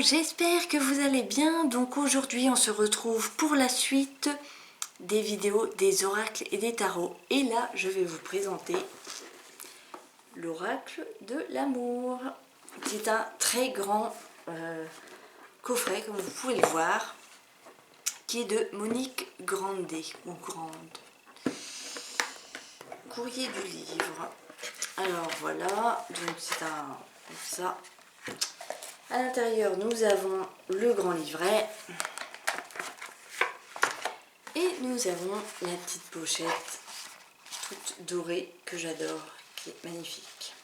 j'espère que vous allez bien. Donc aujourd'hui on se retrouve pour la suite des vidéos des oracles et des tarots. Et là je vais vous présenter l'oracle de l'amour. C'est un très grand coffret, comme vous pouvez le voir, qui est de Monique Grandet ou Grande. Courrier du livre. Alors voilà, donc c'est un ça. À l'intérieur, nous avons le grand livret et nous avons la petite pochette toute dorée que j'adore, qui est magnifique.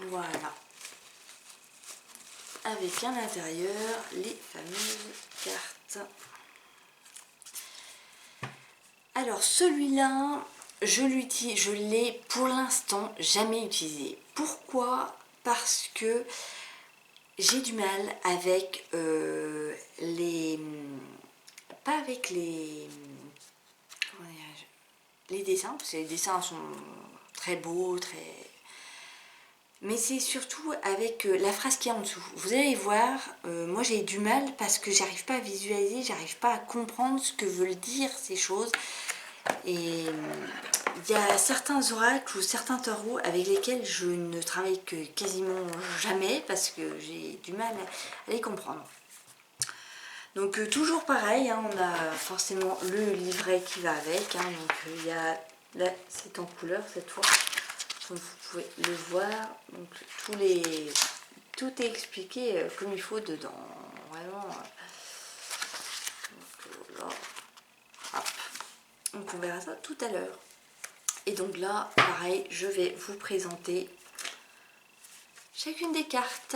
Voilà. Avec à l'intérieur les fameuses cartes. Alors celui-là, je l'ai pour l'instant jamais utilisé. Pourquoi? Parce que j'ai du mal avec pas avec les dessins, parce que les dessins sont très beaux, mais c'est surtout avec la phrase qui est en dessous. Vous allez voir, moi j'ai du mal parce que j'arrive pas à visualiser, j'arrive pas à comprendre ce que veulent dire ces choses. Et il y a certains oracles ou certains tarots avec lesquels je ne travaille que quasiment jamais parce que j'ai du mal à les comprendre. Donc toujours pareil, hein, on a forcément le livret qui va avec. Hein, donc il y a, là c'est en couleur cette fois, comme vous pouvez le voir. Donc tout est expliqué comme il faut dedans. Vraiment. Donc, là, hop. Donc on verra ça tout à l'heure. Et donc là, pareil, je vais vous présenter chacune des cartes.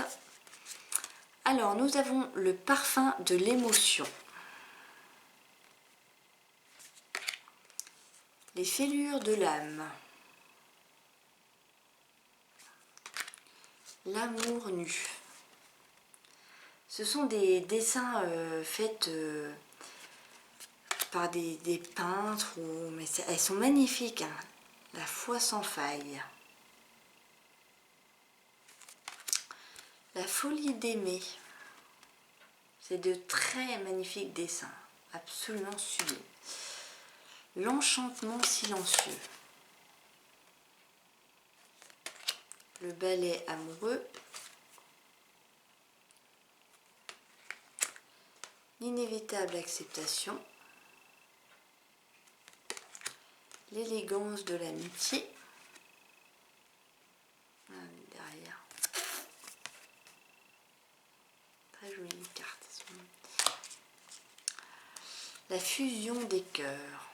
Alors, nous avons le parfum de l'émotion. Les fêlures de l'âme. L'amour nu. Ce sont des dessins faits par des peintres, mais elles sont magnifiques. Hein. La foi sans faille. La folie d'aimer. C'est de très magnifiques dessins, absolument sublimes. L'enchantement silencieux. Le balai amoureux. L'inévitable acceptation. L'élégance de l'amitié. Derrière. Très jolie carte. La fusion des cœurs.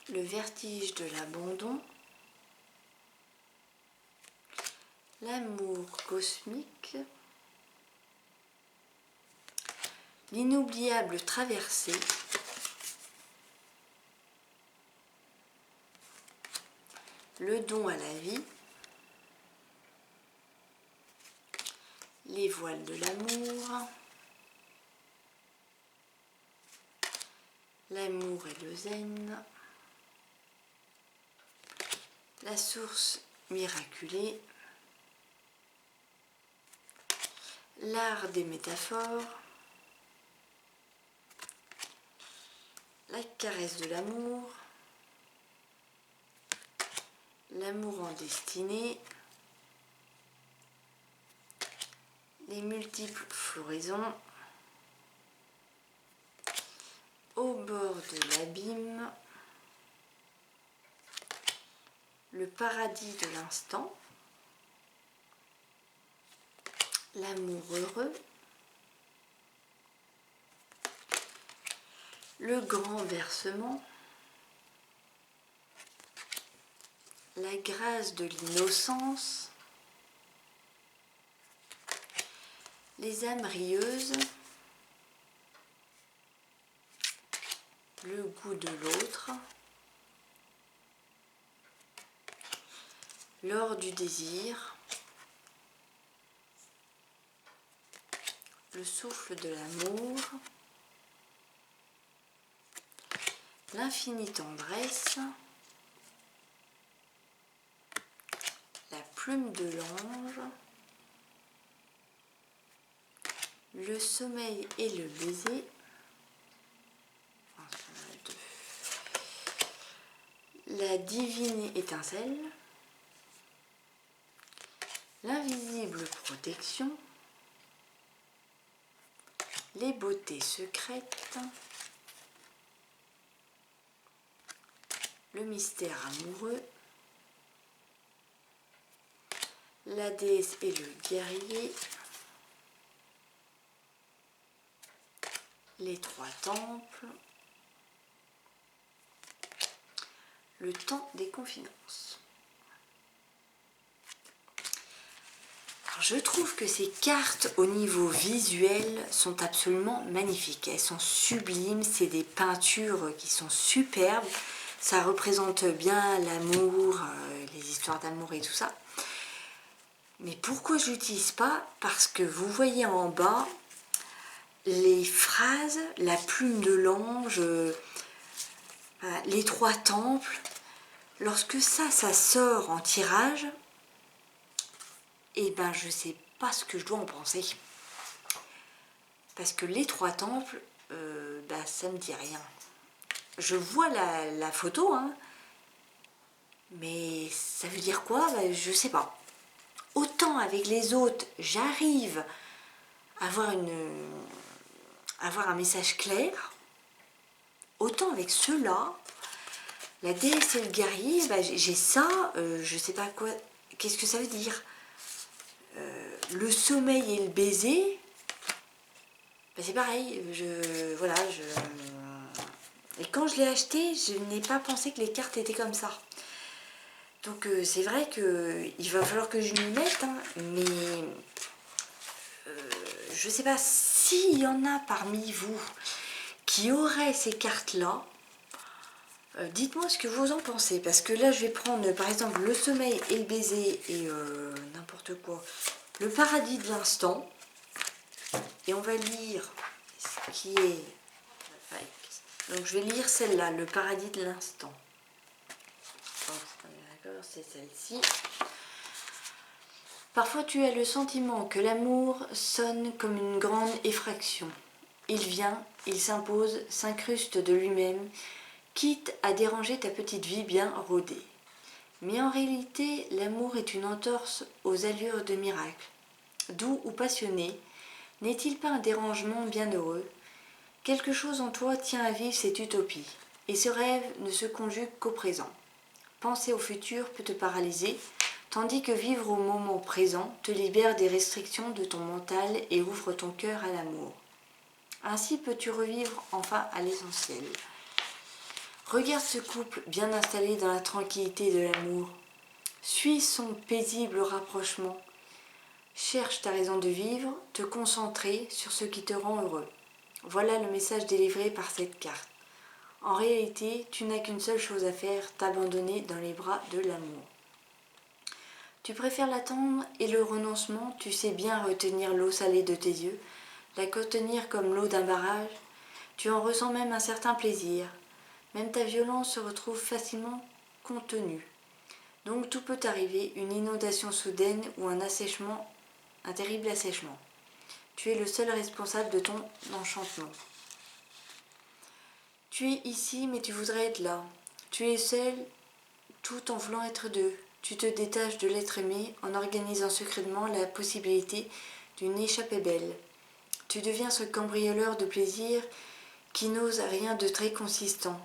Le vertige de l'abandon. L'amour cosmique. L'inoubliable traversée. Le don à la vie. Les voiles de l'amour. L'amour et le zen. La source miraculée. L'art des métaphores. La caresse de l'amour. L'amour en destinée. Les multiples floraisons. Au bord de l'abîme. Le paradis de l'instant. L'amour heureux. Le grand versement. La grâce de l'innocence. Les âmes rieuses. Le goût de l'autre. L'or du désir. Le souffle de l'amour. L'infinie tendresse. La plume de l'ange. le sommeil et le baiser. La divine étincelle. L'invisible protection. Les beautés secrètes. Le mystère amoureux. La déesse et le guerrier. Les trois temples. Le temps des confidences. Alors, je trouve que ces cartes au niveau visuel sont absolument magnifiques. Elles sont sublimes, c'est des peintures qui sont superbes. Ça représente bien l'amour, les histoires d'amour et tout ça. Mais pourquoi je l'utilise pas? Parce que vous voyez en bas les phrases, la plume de l'ange, les trois temples. Lorsque ça sort en tirage, et ben je sais pas ce que je dois en penser. Parce que les trois temples, ça me dit rien. Je vois la photo, hein, mais ça veut dire quoi? Je sais pas. Autant avec les autres, j'arrive à avoir un message clair, autant avec ceux-là, la déesse et le guerrier, j'ai ça, je sais pas quoi, qu'est-ce que ça veut dire? Le sommeil et le baiser, c'est pareil, et quand je l'ai acheté, je n'ai pas pensé que les cartes étaient comme ça. Donc c'est vrai qu'il va falloir que je m'y mette, hein, mais je sais pas s'il y en a parmi vous qui auraient ces cartes-là. Dites-moi ce que vous en pensez, parce que là je vais prendre par exemple le sommeil et le baiser et n'importe quoi, le paradis de l'instant, et on va lire ce qui est... Donc je vais lire celle-là, le paradis de l'instant. D'accord, c'est celle-ci. Parfois tu as le sentiment que l'amour sonne comme une grande effraction. Il vient, il s'impose, s'incruste de lui-même, quitte à déranger ta petite vie bien rodée. Mais en réalité, l'amour est une entorse aux allures de miracle. Doux ou passionné, n'est-il pas un dérangement bienheureux? Quelque chose en toi tient à vivre cette utopie, et ce rêve ne se conjugue qu'au présent. Penser au futur peut te paralyser, tandis que vivre au moment présent te libère des restrictions de ton mental et ouvre ton cœur à l'amour. Ainsi peux-tu revivre enfin à l'essentiel. Regarde ce couple bien installé dans la tranquillité de l'amour. Suis son paisible rapprochement. Cherche ta raison de vivre, te concentrer sur ce qui te rend heureux. Voilà le message délivré par cette carte. En réalité, tu n'as qu'une seule chose à faire, t'abandonner dans les bras de l'amour. Tu préfères l'attendre et le renoncement, tu sais bien retenir l'eau salée de tes yeux, la contenir comme l'eau d'un barrage. Tu en ressens même un certain plaisir. Même ta violence se retrouve facilement contenue. Donc tout peut arriver, une inondation soudaine ou un assèchement, un terrible assèchement. Tu es le seul responsable de ton enchantement. Tu es ici, mais tu voudrais être là. Tu es seul, tout en voulant être deux. Tu te détaches de l'être aimé en organisant secrètement la possibilité d'une échappée belle. Tu deviens ce cambrioleur de plaisir qui n'ose rien de très consistant.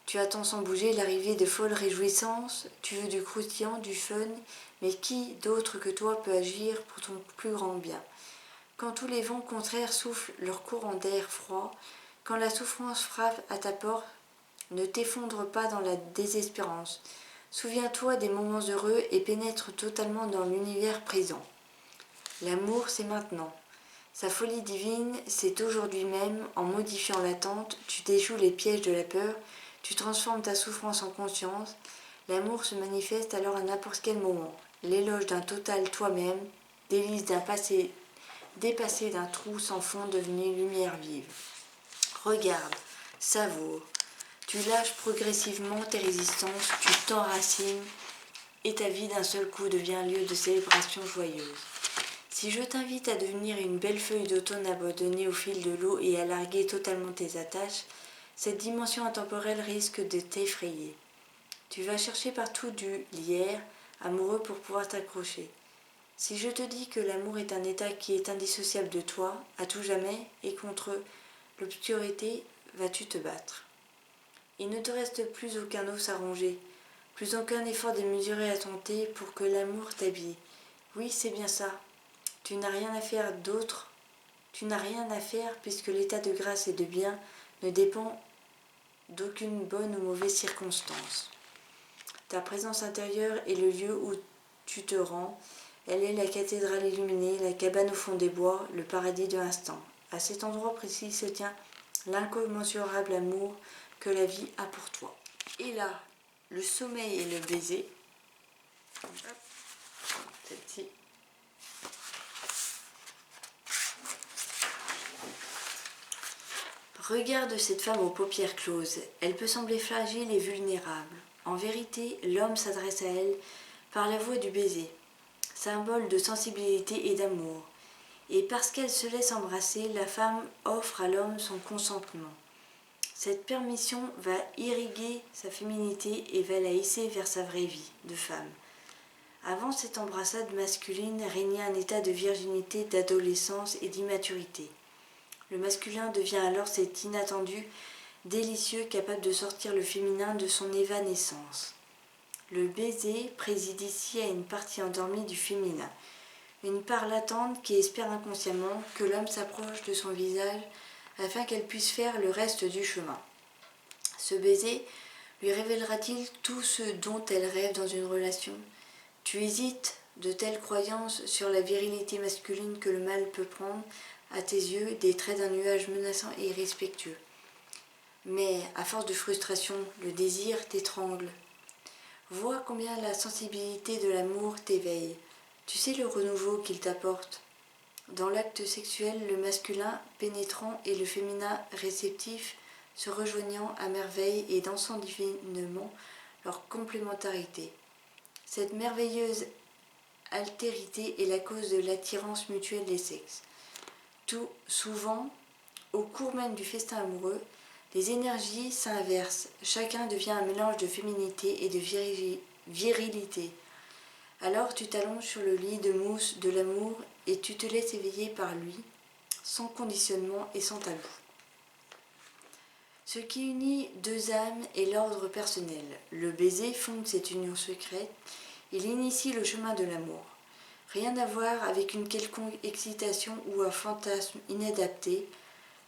Tu attends sans bouger l'arrivée de folles réjouissances, tu veux du croustillant, du fun, mais qui d'autre que toi peut agir pour ton plus grand bien? Quand tous les vents contraires soufflent leur courant d'air froid, quand la souffrance frappe à ta porte, ne t'effondre pas dans la désespérance. Souviens-toi des moments heureux et pénètre totalement dans l'univers présent. L'amour, c'est maintenant. Sa folie divine, c'est aujourd'hui même, en modifiant l'attente, tu déjoues les pièges de la peur, tu transformes ta souffrance en conscience. L'amour se manifeste alors à n'importe quel moment. L'éloge d'un total toi-même, délice d'un passé dépassé d'un trou sans fond devenu lumière vive. Regarde, savoure. Tu lâches progressivement tes résistances, tu t'enracines et ta vie d'un seul coup devient un lieu de célébration joyeuse. Si je t'invite à devenir une belle feuille d'automne abandonnée au fil de l'eau et à larguer totalement tes attaches, cette dimension intemporelle risque de t'effrayer. Tu vas chercher partout du lierre amoureux pour pouvoir t'accrocher. Si je te dis que l'amour est un état qui est indissociable de toi, à tout jamais, et contre l'obscurité, vas-tu te battre? Il ne te reste plus aucun os à ronger, plus aucun effort démesuré à tenter pour que l'amour t'habille. Oui, c'est bien ça. Tu n'as rien à faire d'autre. Tu n'as rien à faire puisque l'état de grâce et de bien ne dépend d'aucune bonne ou mauvaise circonstance. Ta présence intérieure est le lieu où tu te rends. Elle est la cathédrale illuminée, la cabane au fond des bois, le paradis de l'instant. À cet endroit précis se tient l'incommensurable amour que la vie a pour toi. Et là, le sommeil et le baiser. Celle-ci. Regarde cette femme aux paupières closes. Elle peut sembler fragile et vulnérable. En vérité, l'homme s'adresse à elle par la voie du baiser, symbole de sensibilité et d'amour. Et parce qu'elle se laisse embrasser, la femme offre à l'homme son consentement. Cette permission va irriguer sa féminité et va la hisser vers sa vraie vie de femme. Avant cette embrassade masculine régnait un état de virginité, d'adolescence et d'immaturité. Le masculin devient alors cet inattendu, délicieux, capable de sortir le féminin de son évanescence. Le baiser préside ici à une partie endormie du féminin, une part latente qui espère inconsciemment que l'homme s'approche de son visage afin qu'elle puisse faire le reste du chemin. Ce baiser lui révélera-t-il tout ce dont elle rêve dans une relation? Tu hésites de telles croyances sur la virilité masculine que le mâle peut prendre, à tes yeux, des traits d'un nuage menaçant et irrespectueux. Mais, à force de frustration, le désir t'étrangle. Vois combien la sensibilité de l'amour t'éveille. Tu sais le renouveau qu'il t'apporte. Dans l'acte sexuel, le masculin pénétrant et le féminin réceptif se rejoignant à merveille et dansant divinement leur complémentarité. Cette merveilleuse altérité est la cause de l'attirance mutuelle des sexes. Tout souvent, au cours même du festin amoureux, les énergies s'inversent, chacun devient un mélange de féminité et de virilité. Alors tu t'allonges sur le lit de mousse de l'amour et tu te laisses éveiller par lui, sans conditionnement et sans tabou. Ce qui unit deux âmes est l'ordre personnel. Le baiser fonde cette union secrète, il initie le chemin de l'amour. Rien à voir avec une quelconque excitation ou un fantasme inadapté,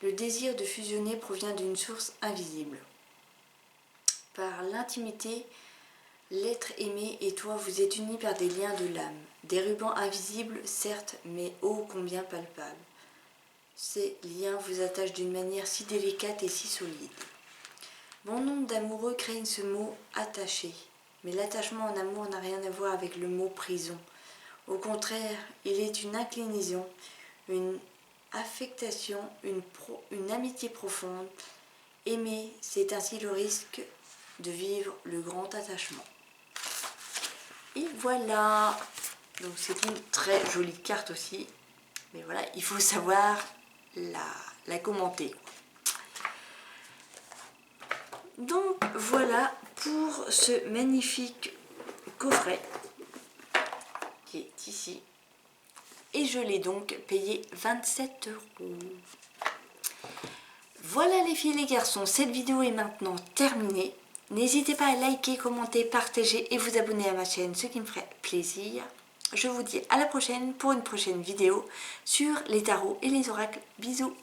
le désir de fusionner provient d'une source invisible. Par l'intimité, l'être aimé et toi vous êtes unis par des liens de l'âme, des rubans invisibles certes, mais ô combien palpables. Ces liens vous attachent d'une manière si délicate et si solide. Bon nombre d'amoureux craignent ce mot « attaché », mais l'attachement en amour n'a rien à voir avec le mot « prison ». Au contraire, il est une inclinaison, une affectation, une amitié profonde. Aimer, c'est ainsi le risque de vivre le grand attachement. Et voilà. Donc c'est une très jolie carte aussi. Mais voilà, il faut savoir la commenter. Donc voilà pour ce magnifique coffret qui est ici. Et je l'ai donc payé 27 €. Voilà les filles et les garçons, cette vidéo est maintenant terminée. N'hésitez pas à liker, commenter, partager et vous abonner à ma chaîne, ce qui me ferait plaisir. Je vous dis à la prochaine pour une prochaine vidéo sur les tarots et les oracles. Bisous!